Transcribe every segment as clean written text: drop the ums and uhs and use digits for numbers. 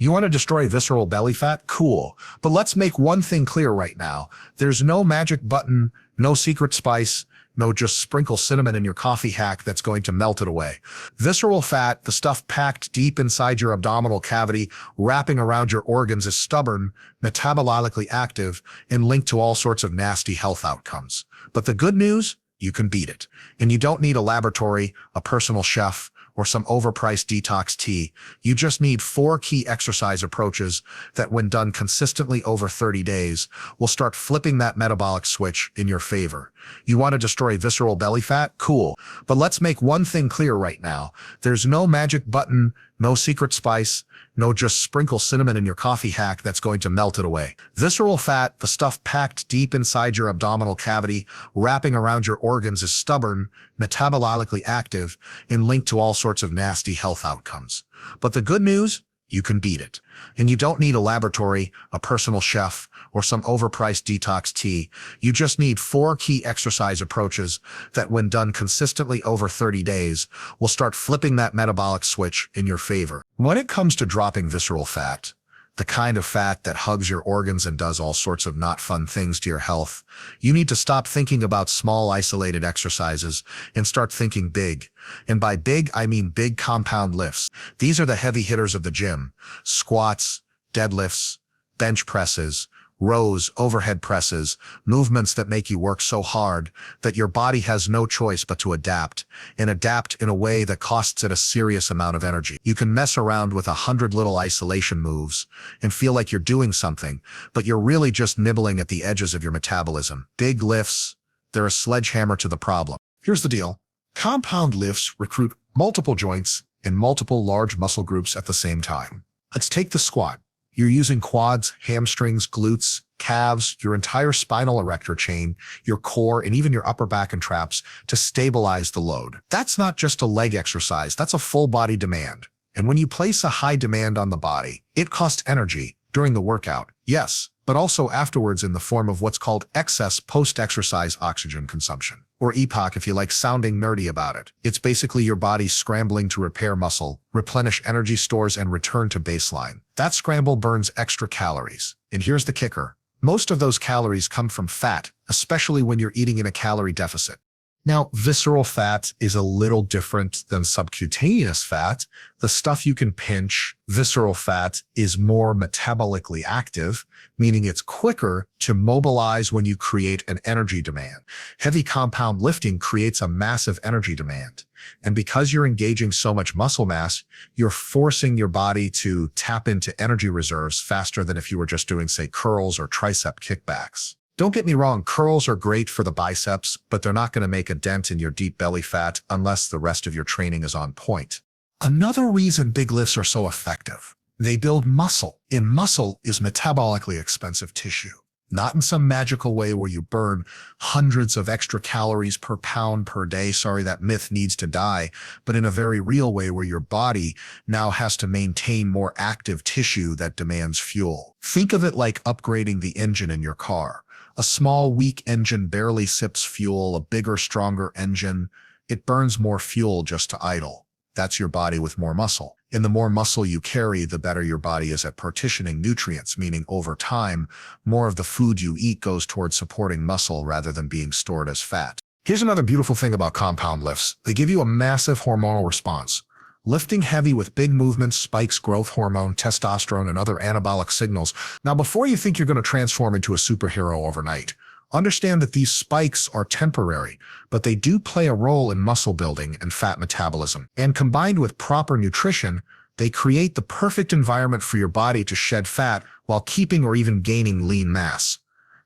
You want to destroy visceral belly fat? Cool. But let's make one thing clear right now. There's no magic button, no secret spice, no just sprinkle cinnamon in your coffee hack that's going to melt it away. Visceral fat, the stuff packed deep inside your abdominal cavity, wrapping around your organs, is stubborn, metabolically active, and linked to all sorts of nasty health outcomes. But the good news? You can beat it. And you don't need a laboratory, a personal chef, or some overpriced detox tea. You just need 4 key exercise approaches that, when done consistently over 30 days, will start flipping that metabolic switch in your favor. You want to destroy visceral belly fat? Cool. But let's make one thing clear right now. There's no magic button, no secret spice, no just sprinkle cinnamon in your coffee hack that's going to melt it away. Visceral fat, the stuff packed deep inside your abdominal cavity, wrapping around your organs, is stubborn, metabolically active, and linked to all sorts of nasty health outcomes. But the good news? You can beat it. And you don't need a laboratory, a personal chef, or some overpriced detox tea. You just need 4 key exercise approaches that, when done consistently over 30 days, will start flipping that metabolic switch in your favor. When it comes to dropping visceral fat, the kind of fat that hugs your organs and does all sorts of not fun things to your health, you need to stop thinking about small isolated exercises and start thinking big. And by big, I mean big compound lifts. These are the heavy hitters of the gym: squats, deadlifts, bench presses, rows, overhead presses, movements that make you work so hard that your body has no choice but to adapt, and adapt in a way that costs it a serious amount of energy. You can mess around with 100 little isolation moves and feel like you're doing something, but you're really just nibbling at the edges of your metabolism. Big lifts, they're a sledgehammer to the problem. Here's the deal. Compound lifts recruit multiple joints and multiple large muscle groups at the same time. Let's take the squat. You're using quads, hamstrings, glutes, calves, your entire spinal erector chain, your core, and even your upper back and traps to stabilize the load. That's not just a leg exercise, that's a full body demand. And when you place a high demand on the body, it costs energy during the workout, yes, but also afterwards in the form of what's called excess post-exercise oxygen consumption, or EPOC if you like sounding nerdy about it. It's basically your body scrambling to repair muscle, replenish energy stores, and return to baseline. That scramble burns extra calories. And here's the kicker. Most of those calories come from fat, especially when you're eating in a calorie deficit. Now, visceral fat is a little different than subcutaneous fat, the stuff you can pinch. Visceral fat is more metabolically active, meaning it's quicker to mobilize when you create an energy demand. Heavy compound lifting creates a massive energy demand. And because you're engaging so much muscle mass, you're forcing your body to tap into energy reserves faster than if you were just doing, say, curls or tricep kickbacks. Don't get me wrong, curls are great for the biceps, but they're not going to make a dent in your deep belly fat unless the rest of your training is on point. Another reason big lifts are so effective: they build muscle. And muscle is metabolically expensive tissue. Not in some magical way where you burn hundreds of extra calories per pound per day. Sorry, that myth needs to die. But in a very real way where your body now has to maintain more active tissue that demands fuel. Think of it like upgrading the engine in your car. A small, weak engine barely sips fuel. A bigger, stronger engine, it burns more fuel just to idle. That's your body with more muscle. And the more muscle you carry, the better your body is at partitioning nutrients, meaning over time, more of the food you eat goes towards supporting muscle rather than being stored as fat. Here's another beautiful thing about compound lifts. They give you a massive hormonal response. Lifting heavy with big movements spikes growth hormone, testosterone, and other anabolic signals. Now, before you think you're going to transform into a superhero overnight, understand that these spikes are temporary, but they do play a role in muscle building and fat metabolism. And combined with proper nutrition, they create the perfect environment for your body to shed fat while keeping or even gaining lean mass.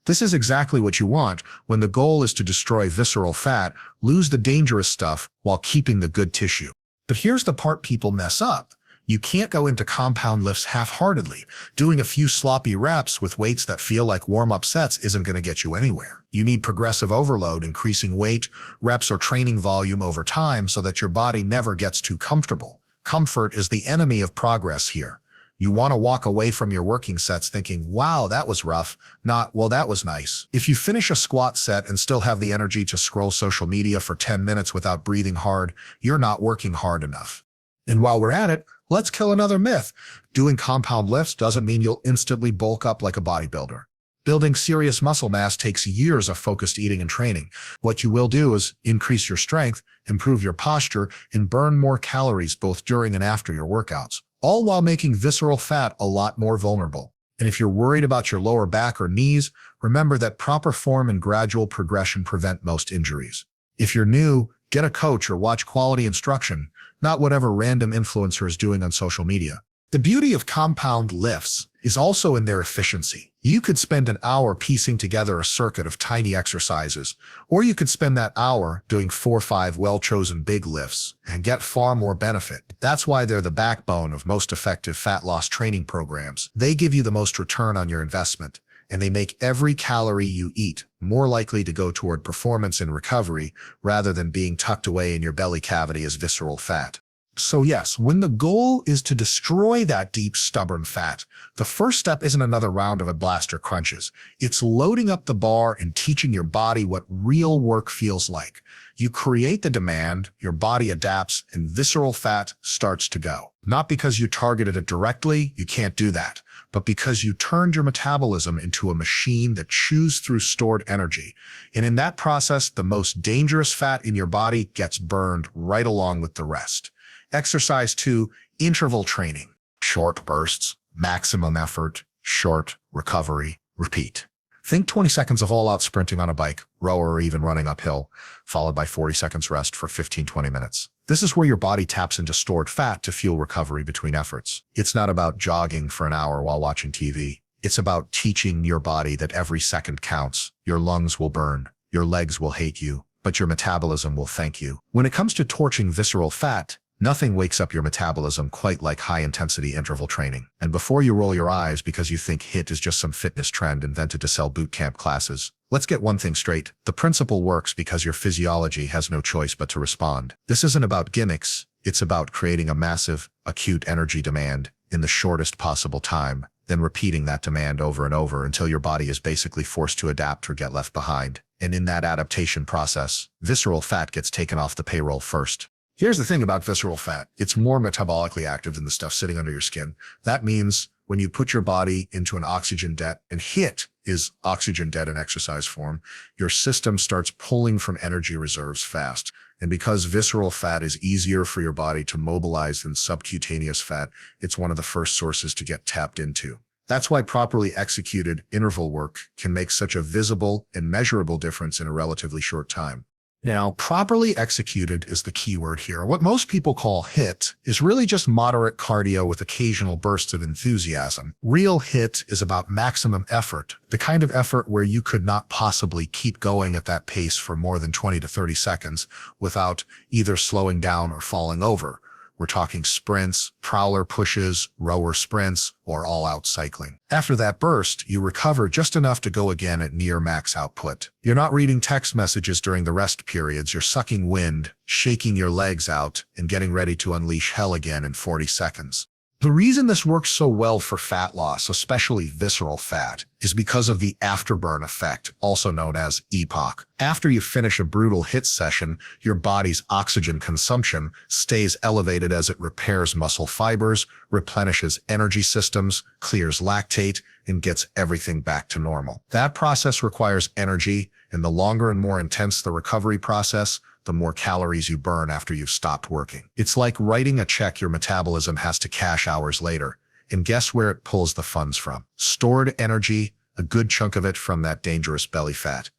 This is exactly what you want when the goal is to destroy visceral fat, lose the dangerous stuff while keeping the good tissue. But here's the part people mess up. You can't go into compound lifts half-heartedly. Doing a few sloppy reps with weights that feel like warm-up sets isn't going to get you anywhere. You need progressive overload, increasing weight, reps, or training volume over time so that your body never gets too comfortable. Comfort is the enemy of progress here. You want to walk away from your working sets thinking, wow, that was rough, not, well, that was nice. If you finish a squat set and still have the energy to scroll social media for 10 minutes without breathing hard, you're not working hard enough. And while we're at it, Let's kill another myth. Doing compound lifts doesn't mean you'll instantly bulk up like a bodybuilder. Building serious muscle mass takes years of focused eating and training. What you will do is increase your strength, improve your posture, and burn more calories both during and after your workouts, all while making visceral fat a lot more vulnerable. And if you're worried about your lower back or knees, remember that proper form and gradual progression prevent most injuries. If you're new, get a coach or watch quality instruction, not whatever random influencer is doing on social media. The beauty of compound lifts is also in their efficiency. You could spend an hour piecing together a circuit of tiny exercises, or you could spend that hour doing 4 or 5 well-chosen big lifts and get far more benefit. That's why they're the backbone of most effective fat loss training programs. They give you the most return on your investment, and they make every calorie you eat more likely to go toward performance and recovery rather than being tucked away in your belly cavity as visceral fat. So yes, when the goal is to destroy that deep, stubborn fat, the first step isn't another round of blaster crunches. It's loading up the bar and teaching your body what real work feels like. You create the demand, your body adapts, and visceral fat starts to go. Not because you targeted it directly, you can't do that, but because you turned your metabolism into a machine that chews through stored energy. And in that process, the most dangerous fat in your body gets burned right along with the rest. Exercise 2, interval training. Short bursts, maximum effort, short recovery, repeat. Think 20 seconds of all-out sprinting on a bike, row, or even running uphill, followed by 40 seconds rest for 15-20 minutes. This is where your body taps into stored fat to fuel recovery between efforts. It's not about jogging for an hour while watching TV. It's about teaching your body that every second counts. Your lungs will burn, your legs will hate you, but your metabolism will thank you. When it comes to torching visceral fat, nothing wakes up your metabolism quite like high-intensity interval training. And before you roll your eyes because you think HIIT is just some fitness trend invented to sell boot camp classes, let's get one thing straight. The principle works because your physiology has no choice but to respond. This isn't about gimmicks. It's about creating a massive, acute energy demand in the shortest possible time, then repeating that demand over and over until your body is basically forced to adapt or get left behind. And in that adaptation process, visceral fat gets taken off the payroll first. Here's the thing about visceral fat. It's more metabolically active than the stuff sitting under your skin. That means when you put your body into an oxygen debt, and HIIT is oxygen debt in exercise form, your system starts pulling from energy reserves fast. And because visceral fat is easier for your body to mobilize than subcutaneous fat, it's one of the first sources to get tapped into. That's why properly executed interval work can make such a visible and measurable difference in a relatively short time. Now, properly executed is the key word here. What most people call HIIT is really just moderate cardio with occasional bursts of enthusiasm. Real HIIT is about maximum effort, the kind of effort where you could not possibly keep going at that pace for more than 20 to 30 seconds without either slowing down or falling over. We're talking sprints, prowler pushes, rower sprints, or all-out cycling. After that burst, you recover just enough to go again at near max output. You're not reading text messages during the rest periods. You're sucking wind, shaking your legs out, and getting ready to unleash hell again in 40 seconds. The reason this works so well for fat loss, especially visceral fat, is because of the afterburn effect, also known as EPOC. After you finish a brutal HIIT session, your body's oxygen consumption stays elevated as it repairs muscle fibers, replenishes energy systems, clears lactate, and gets everything back to normal. That process requires energy, and the longer and more intense the recovery process, the more calories you burn after you've stopped working. It's like writing a check your metabolism has to cash hours later. And guess where it pulls the funds from? Stored energy, a good chunk of it from that dangerous belly fat.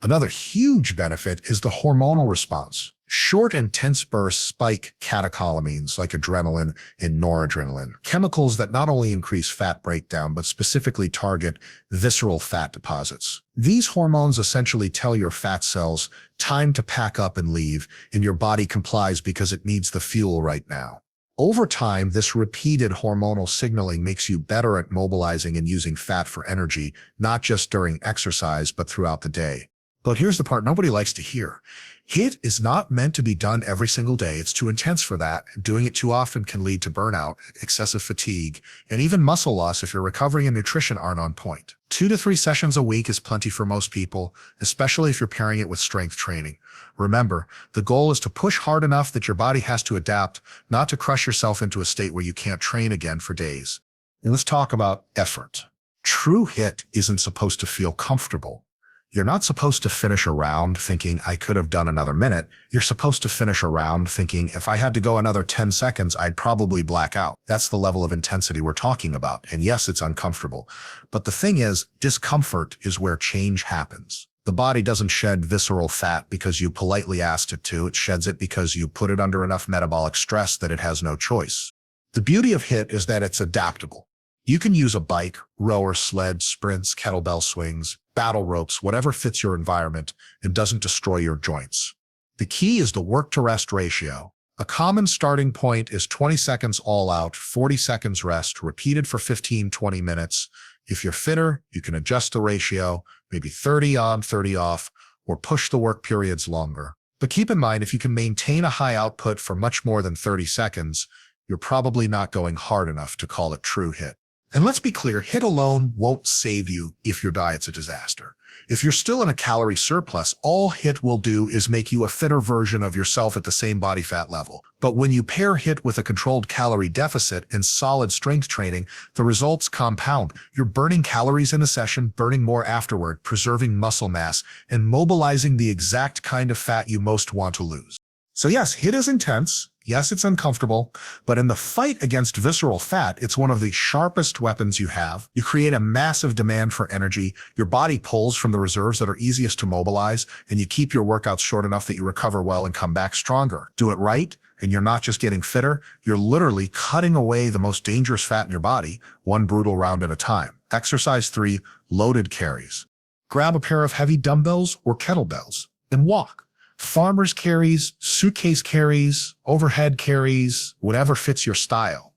Another huge benefit is the hormonal response. Short, intense bursts spike catecholamines like adrenaline and noradrenaline, chemicals that not only increase fat breakdown but specifically target visceral fat deposits. These hormones essentially tell your fat cells time to pack up and leave, and your body complies because it needs the fuel right now. Over time, this repeated hormonal signaling makes you better at mobilizing and using fat for energy, not just during exercise but throughout the day. But here's the part nobody likes to hear. HIIT is not meant to be done every single day. It's too intense for that. Doing it too often can lead to burnout, excessive fatigue, and even muscle loss if your recovery and nutrition aren't on point. 2 to 3 sessions a week is plenty for most people, especially if you're pairing it with strength training. Remember, the goal is to push hard enough that your body has to adapt, not to crush yourself into a state where you can't train again for days. And let's talk about effort. True HIIT isn't supposed to feel comfortable. You're not supposed to finish a round thinking, I could have done another minute. You're supposed to finish a round thinking, if I had to go another 10 seconds, I'd probably black out. That's the level of intensity we're talking about. And yes, it's uncomfortable. But the thing is, discomfort is where change happens. The body doesn't shed visceral fat because you politely asked it to. It sheds it because you put it under enough metabolic stress that it has no choice. The beauty of HIIT is that it's adaptable. You can use a bike, rower, sled, sprints, kettlebell swings, battle ropes, whatever fits your environment and doesn't destroy your joints. The key is the work-to-rest ratio. A common starting point is 20 seconds all out, 40 seconds rest, repeated for 15-20 minutes. If you're fitter, you can adjust the ratio, maybe 30 on, 30 off, or push the work periods longer. But keep in mind, if you can maintain a high output for much more than 30 seconds, you're probably not going hard enough to call it true HIIT. And let's be clear, HIIT alone won't save you if your diet's a disaster. If you're still in a calorie surplus, all HIIT will do is make you a fitter version of yourself at the same body fat level. But when you pair HIIT with a controlled calorie deficit and solid strength training, the results compound. You're burning calories in a session, burning more afterward, preserving muscle mass, and mobilizing the exact kind of fat you most want to lose. So yes, HIIT is intense. Yes, it's uncomfortable, but in the fight against visceral fat, it's one of the sharpest weapons you have. You create a massive demand for energy. Your body pulls from the reserves that are easiest to mobilize, and you keep your workouts short enough that you recover well and come back stronger. Do it right, and you're not just getting fitter, you're literally cutting away the most dangerous fat in your body, one brutal round at a time. Exercise 3, loaded carries. Grab a pair of heavy dumbbells or kettlebells and walk. Farmer's carries, suitcase carries, overhead carries, whatever fits your style.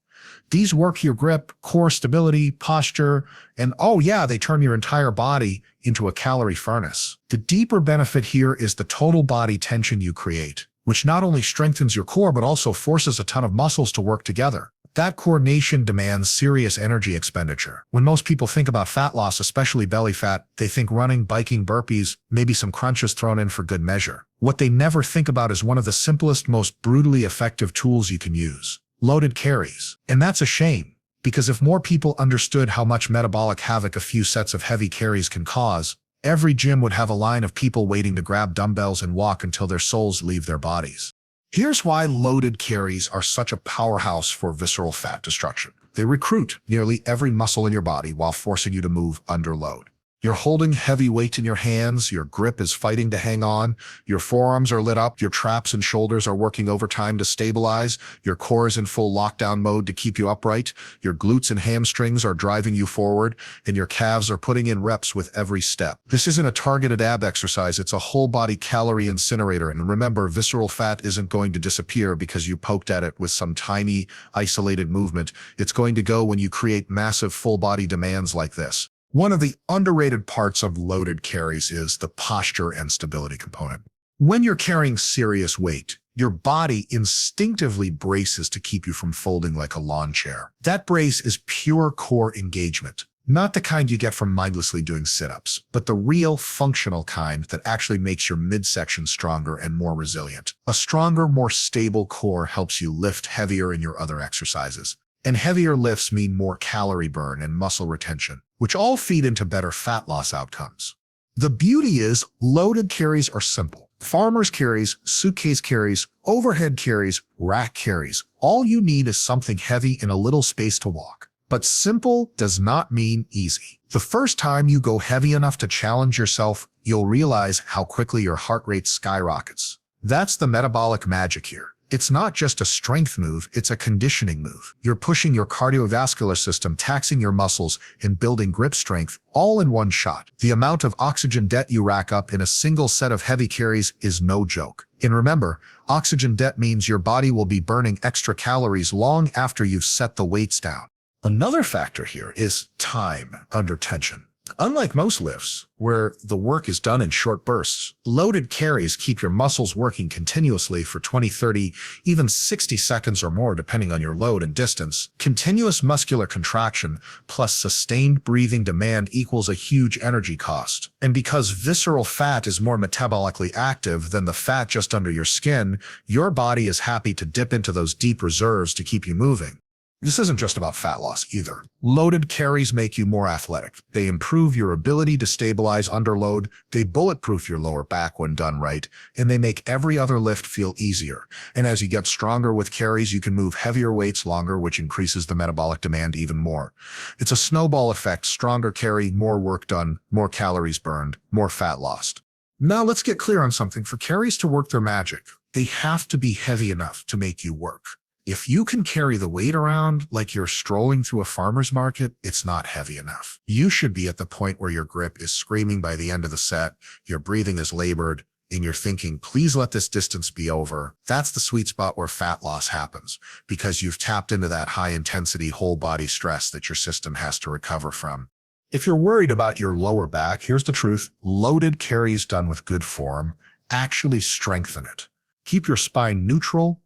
These work your grip, core stability, posture, and oh yeah, they turn your entire body into a calorie furnace. The deeper benefit here is the total body tension you create, which not only strengthens your core but also forces a ton of muscles to work together. That coordination demands serious energy expenditure. When most people think about fat loss, especially belly fat, they think running, biking, burpees, maybe some crunches thrown in for good measure. What they never think about is one of the simplest, most brutally effective tools you can use: loaded carries. And that's a shame, because if more people understood how much metabolic havoc a few sets of heavy carries can cause, every gym would have a line of people waiting to grab dumbbells and walk until their souls leave their bodies. Here's why loaded carries are such a powerhouse for visceral fat destruction. They recruit nearly every muscle in your body while forcing you to move under load. You're holding heavy weight in your hands, your grip is fighting to hang on, your forearms are lit up, your traps and shoulders are working overtime to stabilize, your core is in full lockdown mode to keep you upright, your glutes and hamstrings are driving you forward, and your calves are putting in reps with every step. This isn't a targeted ab exercise, it's a whole body calorie incinerator, and remember, visceral fat isn't going to disappear because you poked at it with some tiny, isolated movement. It's going to go when you create massive full body demands like this. One of the underrated parts of loaded carries is the posture and stability component. When you're carrying serious weight, your body instinctively braces to keep you from folding like a lawn chair. That brace is pure core engagement, not the kind you get from mindlessly doing sit-ups, but the real functional kind that actually makes your midsection stronger and more resilient. A stronger, more stable core helps you lift heavier in your other exercises. And heavier lifts mean more calorie burn and muscle retention, which all feed into better fat loss outcomes. The beauty is, loaded carries are simple. Farmer's carries, suitcase carries, overhead carries, rack carries. All you need is something heavy in a little space to walk. But simple does not mean easy. The first time you go heavy enough to challenge yourself, you'll realize how quickly your heart rate skyrockets. That's the metabolic magic here. It's not just a strength move, it's a conditioning move. You're pushing your cardiovascular system, taxing your muscles, and building grip strength all in one shot. The amount of oxygen debt you rack up in a single set of heavy carries is no joke. And remember, oxygen debt means your body will be burning extra calories long after you've set the weights down. Another factor here is time under tension. Unlike most lifts, where the work is done in short bursts, loaded carries keep your muscles working continuously for 20, 30, even 60 seconds or more depending on your load and distance. Continuous muscular contraction plus sustained breathing demand equals a huge energy cost. And because visceral fat is more metabolically active than the fat just under your skin, your body is happy to dip into those deep reserves to keep you moving. This isn't just about fat loss either. Loaded carries make you more athletic. They improve your ability to stabilize under load, they bulletproof your lower back when done right, and they make every other lift feel easier. And as you get stronger with carries, you can move heavier weights longer, which increases the metabolic demand even more. It's a snowball effect: stronger carry, more work done, more calories burned, more fat lost. Now let's get clear on something. For carries to work their magic, they have to be heavy enough to make you work. If you can carry the weight around like you're strolling through a farmer's market, it's not heavy enough. You should be at the point where your grip is screaming by the end of the set, your breathing is labored, and you're thinking, please let this distance be over. That's the sweet spot where fat loss happens, because you've tapped into that high-intensity whole-body stress that your system has to recover from. If you're worried about your lower back, here's the truth. Loaded carries done with good form actually strengthen it. Keep your spine neutral.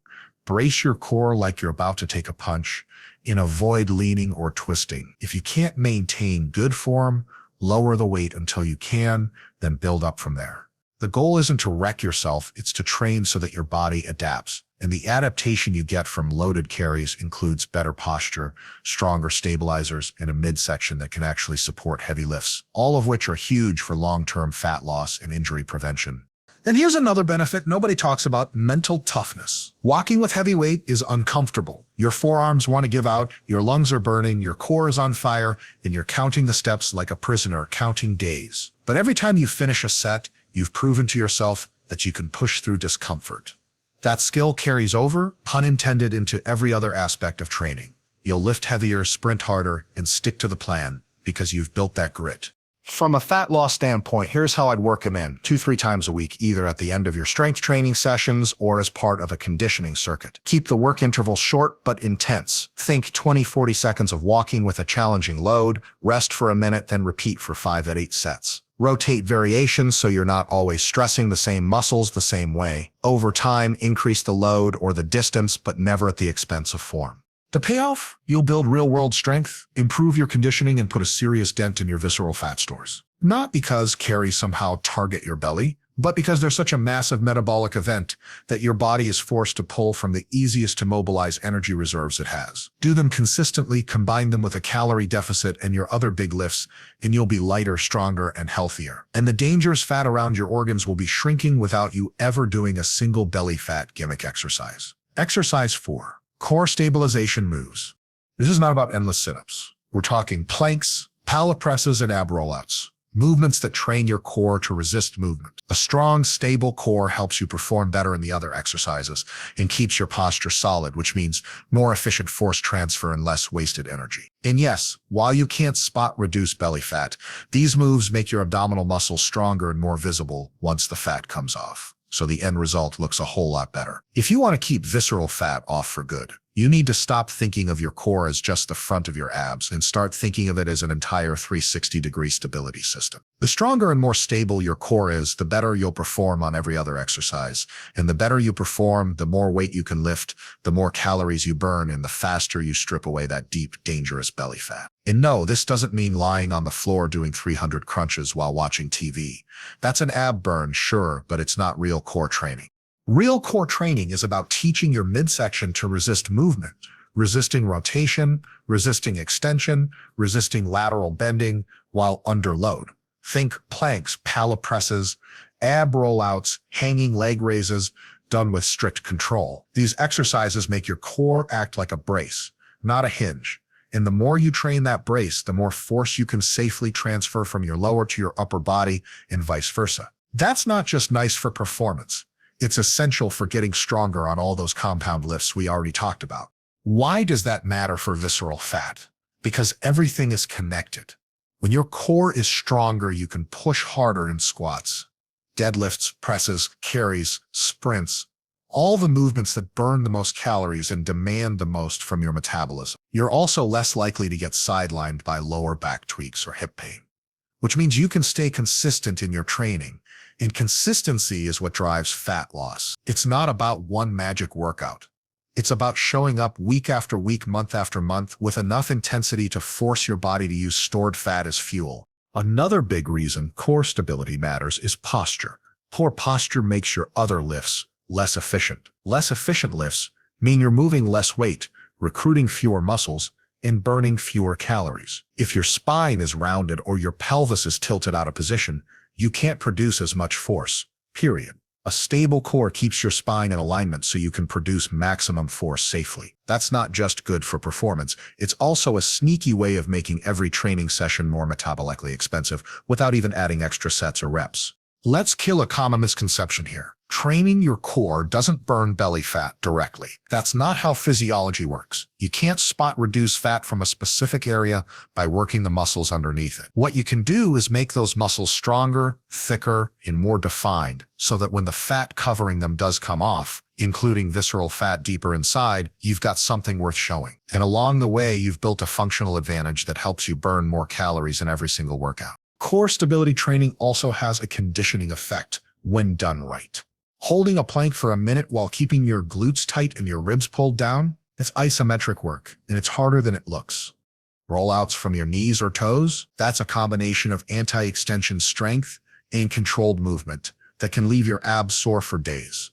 Brace your core like you're about to take a punch, and avoid leaning or twisting. If you can't maintain good form, lower the weight until you can, then build up from there. The goal isn't to wreck yourself, it's to train so that your body adapts. And the adaptation you get from loaded carries includes better posture, stronger stabilizers, and a midsection that can actually support heavy lifts, all of which are huge for long-term fat loss and injury prevention. And here's another benefit nobody talks about: mental toughness. Walking with heavy weight is uncomfortable. Your forearms want to give out, your lungs are burning, your core is on fire, and you're counting the steps like a prisoner counting days. But every time you finish a set, you've proven to yourself that you can push through discomfort. That skill carries over, pun intended, into every other aspect of training. You'll lift heavier, sprint harder, and stick to the plan because you've built that grit. From a fat loss standpoint, here's how I'd work them in 2-3 times a week, either at the end of your strength training sessions or as part of a conditioning circuit. Keep the work intervals short but intense. Think 20-40 seconds of walking with a challenging load, rest for a minute, then repeat for 5 at 8 sets. Rotate variations so you're not always stressing the same muscles the same way. Over time, increase the load or the distance, but never at the expense of form. The payoff? You'll build real-world strength, improve your conditioning, and put a serious dent in your visceral fat stores. Not because carries somehow target your belly, but because they're such a massive metabolic event that your body is forced to pull from the easiest to mobilize energy reserves it has. Do them consistently, combine them with a calorie deficit and your other big lifts, and you'll be lighter, stronger, and healthier. And the dangerous fat around your organs will be shrinking without you ever doing a single belly fat gimmick exercise. Exercise 4. Core stabilization moves. This is not about endless sit-ups. We're talking planks, pallet presses, and ab rollouts. Movements that train your core to resist movement. A strong, stable core helps you perform better in the other exercises and keeps your posture solid, which means more efficient force transfer and less wasted energy. And yes, while you can't spot reduce belly fat, these moves make your abdominal muscles stronger and more visible once the fat comes off. So the end result looks a whole lot better. If you want to keep visceral fat off for good, you need to stop thinking of your core as just the front of your abs and start thinking of it as an entire 360-degree stability system. The stronger and more stable your core is, the better you'll perform on every other exercise. And the better you perform, the more weight you can lift, the more calories you burn, and the faster you strip away that deep, dangerous belly fat. And no, this doesn't mean lying on the floor doing 300 crunches while watching TV. That's an ab burn, sure, but it's not real core training. Real core training is about teaching your midsection to resist movement, resisting rotation, resisting extension, resisting lateral bending while under load. Think planks, pallet presses, ab rollouts, hanging leg raises, done with strict control. These exercises make your core act like a brace, not a hinge. And the more you train that brace, the more force you can safely transfer from your lower to your upper body and vice versa. That's not just nice for performance. It's essential for getting stronger on all those compound lifts we already talked about. Why does that matter for visceral fat? Because everything is connected. When your core is stronger, you can push harder in squats, deadlifts, presses, carries, sprints, all the movements that burn the most calories and demand the most from your metabolism. You're also less likely to get sidelined by lower back tweaks or hip pain, which means you can stay consistent in your training. And consistency is what drives fat loss. It's not about one magic workout. It's about showing up week after week, month after month, with enough intensity to force your body to use stored fat as fuel. Another big reason core stability matters is posture. Poor posture makes your other lifts less efficient. Less efficient lifts mean you're moving less weight, recruiting fewer muscles, and burning fewer calories. If your spine is rounded or your pelvis is tilted out of position, you can't produce as much force, period. A stable core keeps your spine in alignment so you can produce maximum force safely. That's not just good for performance, it's also a sneaky way of making every training session more metabolically expensive without even adding extra sets or reps. Let's kill a common misconception here. Training your core doesn't burn belly fat directly. That's not how physiology works. You can't spot reduce fat from a specific area by working the muscles underneath it. What you can do is make those muscles stronger, thicker, and more defined so that when the fat covering them does come off, including visceral fat deeper inside, you've got something worth showing. And along the way, you've built a functional advantage that helps you burn more calories in every single workout. Core stability training also has a conditioning effect when done right. Holding a plank for a minute while keeping your glutes tight and your ribs pulled down, it's isometric work, and it's harder than it looks. Rollouts from your knees or toes, that's a combination of anti-extension strength and controlled movement that can leave your abs sore for days.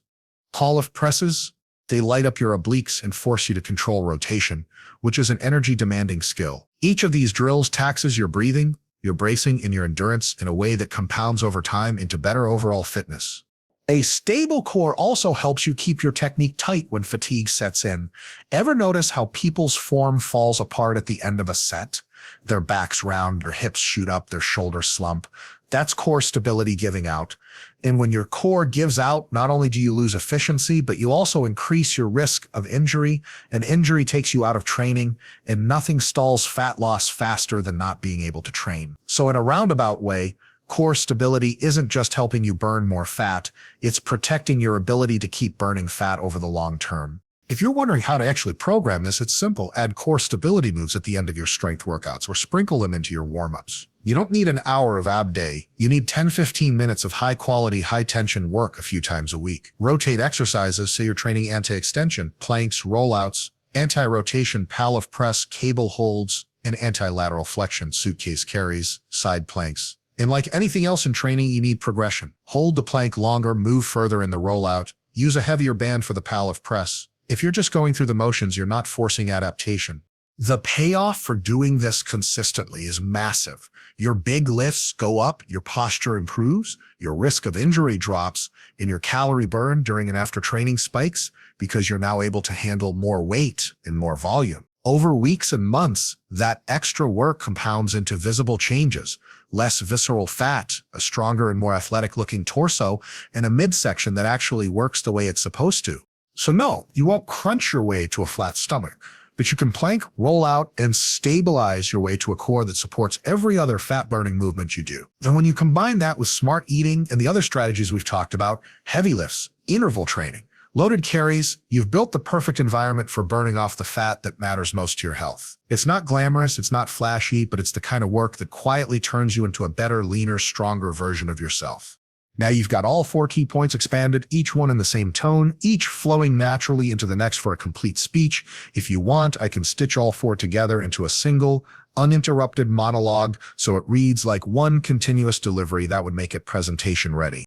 Call-lift presses, they light up your obliques and force you to control rotation, which is an energy-demanding skill. Each of these drills taxes your breathing, your bracing, and your endurance in a way that compounds over time into better overall fitness. A stable core also helps you keep your technique tight when fatigue sets in. Ever notice how people's form falls apart at the end of a set? Their backs round, their hips shoot up, their shoulders slump. That's core stability giving out. And when your core gives out, not only do you lose efficiency, but you also increase your risk of injury. An injury takes you out of training, and nothing stalls fat loss faster than not being able to train. So in a roundabout way, core stability isn't just helping you burn more fat, it's protecting your ability to keep burning fat over the long term. If you're wondering how to actually program this, it's simple. Add core stability moves at the end of your strength workouts or sprinkle them into your warm-ups. You don't need an hour of ab day. You need 10-15 minutes of high-quality, high-tension work a few times a week. Rotate exercises so you're training anti-extension, planks, rollouts, anti-rotation, power press, cable holds, and anti-lateral flexion, suitcase carries, side planks. And like anything else in training, you need progression. Hold the plank longer, move further in the rollout, use a heavier band for the power press. If you're just going through the motions, you're not forcing adaptation. The payoff for doing this consistently is massive. Your big lifts go up, your posture improves, your risk of injury drops, and your calorie burn during and after training spikes because you're now able to handle more weight and more volume. Over weeks and months, that extra work compounds into visible changes. Less visceral fat, a stronger and more athletic-looking torso, and a midsection that actually works the way it's supposed to. So no, you won't crunch your way to a flat stomach, but you can plank, roll out, and stabilize your way to a core that supports every other fat-burning movement you do. And when you combine that with smart eating and the other strategies we've talked about, heavy lifts, interval training, loaded carries, you've built the perfect environment for burning off the fat that matters most to your health. It's not glamorous, it's not flashy, but it's the kind of work that quietly turns you into a better, leaner, stronger version of yourself. Now you've got all 4 key points expanded, each one in the same tone, each flowing naturally into the next for a complete speech. If you want, I can stitch all 4 together into a single, uninterrupted monologue so it reads like one continuous delivery that would make it presentation ready.